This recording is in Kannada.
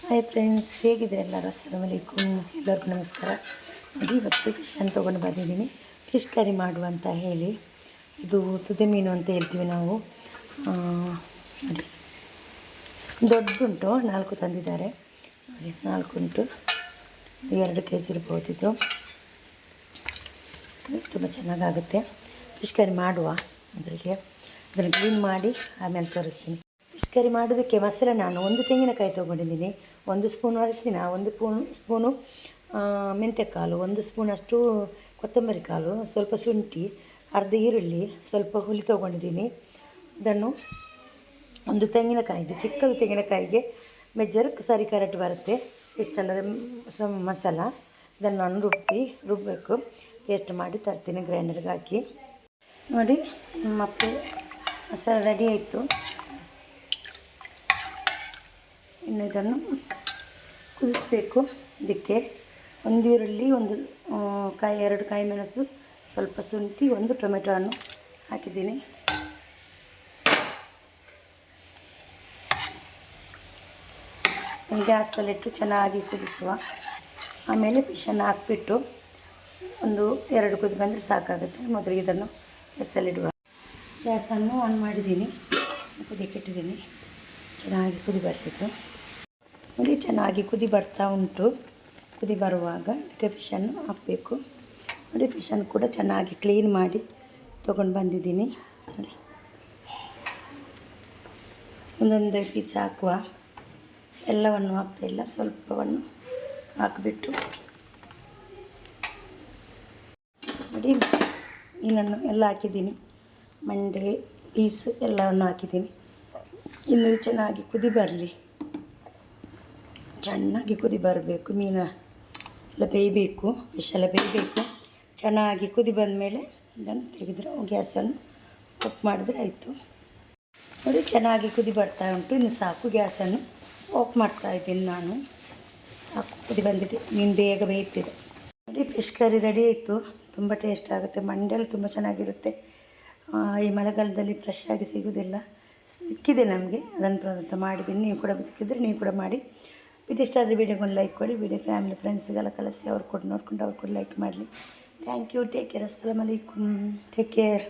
ಹಾಯ್ ಫ್ರೆಂಡ್ಸ್, ಹೇಗಿದ್ದಾರೆ ಎಲ್ಲರೂ? ಅಸ್ಸಲಾಮು ಅಲೈಕುಮ್. ಎಲ್ಲರಿಗೂ ನಮಸ್ಕಾರ. ನೋಡಿ, ಇವತ್ತು ಫಿಶನ್ನು ತೊಗೊಂಡು ಬಂದಿದ್ದೀನಿ. ಫಿಶ್ ಕರಿ ಮಾಡುವ ಅಂತ ಹೇಳಿ. ಇದು ತುದೆ ಮೀನು ಅಂತ ಹೇಳ್ತೀವಿ ನಾವು. ನೋಡಿ, ದೊಡ್ಡದುಂಟು, 4 ತಂದಿದ್ದಾರೆ. ನೋಡಿ, 4 ಉಂಟು. 2 kg ಇರ್ಬೋದು ಇದು. ತುಂಬ ಚೆನ್ನಾಗಾಗುತ್ತೆ. ಫಿಶ್ ಕರಿ ಮಾಡುವ ಮೊದಲಿಗೆ. ಅದನ್ನು ಕ್ಲೀನ್ ಮಾಡಿ ಆಮೇಲೆ ತೋರಿಸ್ತೀನಿ. ಫಿಶ್ ಕರಿ ಮಾಡೋದಕ್ಕೆ ಮಸಾಲೆ ನಾನು 1 ತೆಂಗಿನಕಾಯಿ ತೊಗೊಂಡಿದ್ದೀನಿ, 1 ಸ್ಪೂನ್ ಅರಿಶಿನ, 1 ಸ್ಪೂನು ಮೆಂತ್ಯಕಾಳು, 1 ಸ್ಪೂನಷ್ಟು ಕೊತ್ತಂಬರಿ ಕಾಳು, ಸ್ವಲ್ಪ ಶುಂಠಿ, ಅರ್ಧ ಈರುಳ್ಳಿ, ಸ್ವಲ್ಪ ಹುಳಿ ತೊಗೊಂಡಿದ್ದೀನಿ. ಇದನ್ನು 1 ತೆಂಗಿನಕಾಯಿಗೆ, ಚಿಕ್ಕದು ತೆಂಗಿನಕಾಯಿಗೆ ಮೆಜರ್ಕ್ ಸರಿ ಕರೆಕ್ಟ್ ಬರುತ್ತೆ. ಇಷ್ಟೆಲ್ಲ ಮಸಾಲ ಇದನ್ನು ನಾನು ರುಬ್ಬಬೇಕು. ಪೇಸ್ಟ್ ಮಾಡಿ ತರ್ತೀನಿ ಗ್ರೈಂಡರ್ಗೆ ಹಾಕಿ. ನೋಡಿ, ಮತ್ತೆ ಮಸಾಲ ರೆಡಿ ಆಯಿತು. ಇನ್ನು ಇದನ್ನು ಕುದಿಸಬೇಕು. ಇದಕ್ಕೆ 1 ಈರುಳ್ಳಿ, 2 ಕಾಯಿ ಮೆಣಸು, ಸ್ವಲ್ಪ ಶುಂಠಿ, 1 ಟೊಮೆಟೊ ಹಣ್ಣು ಹಾಕಿದ್ದೀನಿ. ಗ್ಯಾಸಲ್ಲಿಟ್ಟು ಚೆನ್ನಾಗಿ ಕುದಿಸುವ. ಆಮೇಲೆ ಫಿಶನ್ನು ಹಾಕಿಬಿಟ್ಟು 1-2 ಕುದಿ ಬಂದರೆ ಸಾಕಾಗುತ್ತೆ. ಮೊದಲಿಗೆ ಇದನ್ನು ಗ್ಯಾಸಲ್ಲಿಡುವ. ಗ್ಯಾಸನ್ನು ಆನ್ ಮಾಡಿದ್ದೀನಿ, ಕುದಿಯಕ್ಕೆ ಇಟ್ಟಿದ್ದೀನಿ. ಚೆನ್ನಾಗಿ ಕುದಿ ಬರ್ತಿತ್ತು. ನೋಡಿ, ಚೆನ್ನಾಗಿ ಕುದಿ ಬರ್ತಾ ಉಂಟು. ಕುದಿ ಬರುವಾಗ ಇದಕ್ಕೆ ಫಿಶನ್ನು ಹಾಕಬೇಕು. ನೋಡಿ, ಫಿಶನ್ನು ಕೂಡ ಚೆನ್ನಾಗಿ ಕ್ಲೀನ್ ಮಾಡಿ ತೊಗೊಂಡು ಬಂದಿದ್ದೀನಿ. ನೋಡಿ, ಒಂದೊಂದೇ ಪೀಸ್ ಹಾಕುವ. ಎಲ್ಲವನ್ನು ಹಾಕ್ತಾಯಿಲ್ಲ, ಸ್ವಲ್ಪವನ್ನು ಹಾಕಿಬಿಟ್ಟು. ನೋಡಿ, ಮೀನನ್ನು ಎಲ್ಲ ಹಾಕಿದ್ದೀನಿ, ಮಂಡೆ ಪೀಸ್ ಎಲ್ಲವನ್ನು ಹಾಕಿದ್ದೀನಿ. ಇನ್ನು ಚೆನ್ನಾಗಿ ಕುದಿ ಬರಲಿ. ಚೆನ್ನಾಗಿ ಕುದಿ ಬರಬೇಕು. ಮೀನು ಎಲ್ಲ ಬೇಯಬೇಕು, ಫಿಶ್ ಎಲ್ಲ ಬೇಯಬೇಕು. ಚೆನ್ನಾಗಿ ಕುದಿ ಬಂದ ಮೇಲೆ ಇದನ್ನು ತೆಗೆದ್ರೆ ಗ್ಯಾಸನ್ನು ಆಫ್ ಮಾಡಿದ್ರೆ ಆಯಿತು. ನೋಡಿ, ಚೆನ್ನಾಗಿ ಕುದಿ ಬರ್ತಾ ಉಂಟು. ಇನ್ನು ಸಾಕು, ಗ್ಯಾಸನ್ನು ಆಫ್ ಮಾಡ್ತಾಯಿದ್ದೀನಿ ನಾನು. ಸಾಕು, ಕುದಿ ಬಂದಿದೆ, ಮೀನು ಬೇಗ ಬೇಯ್ತಿದೆ. ನೋಡಿ, ಫಿಶ್ ಕರಿ ರೆಡಿ ಆಯಿತು. ತುಂಬ ಟೇಸ್ಟ್ ಆಗುತ್ತೆ. ಮಂಡೆಲ್ಲ ತುಂಬ ಚೆನ್ನಾಗಿರುತ್ತೆ. ಈ ಮಳೆಗಾಲದಲ್ಲಿ ಫ್ರೆಶ್ ಆಗಿ ಸಿಗೋದಿಲ್ಲ. ಸಿಕ್ಕಿದೆ ನಮಗೆ, ಅದನ್ನು ಪ್ರಯತ್ನ ಮಾಡಿದ್ದೀನಿ. ನೀವು ಕೂಡ ಸಿಕ್ಕಿದ್ರೆ ನೀವು ಕೂಡ ಮಾಡಿ. ವಿಡಿಯೋ ಇಷ್ಟ ಆದರೆ ವಿಡಿಯೋಗೊಂದು ಲೈಕ್ ಕೊಡಿ. ವಿಡಿಯೋ ಫ್ಯಾಮಿಲಿ ಫ್ರೆಂಡ್ಸ್ಗೆಲ್ಲ ಕಳಿಸಿ, ಅವ್ರು ಕೂಡ ನೋಡ್ಕೊಂಡು ಅವ್ರು ಕೂಡ ಲೈಕ್ ಮಾಡಲಿ. Thank you. Take care. ಅಸ್ಸಲಾಮು ಅಲೈಕುಮ್. Take care.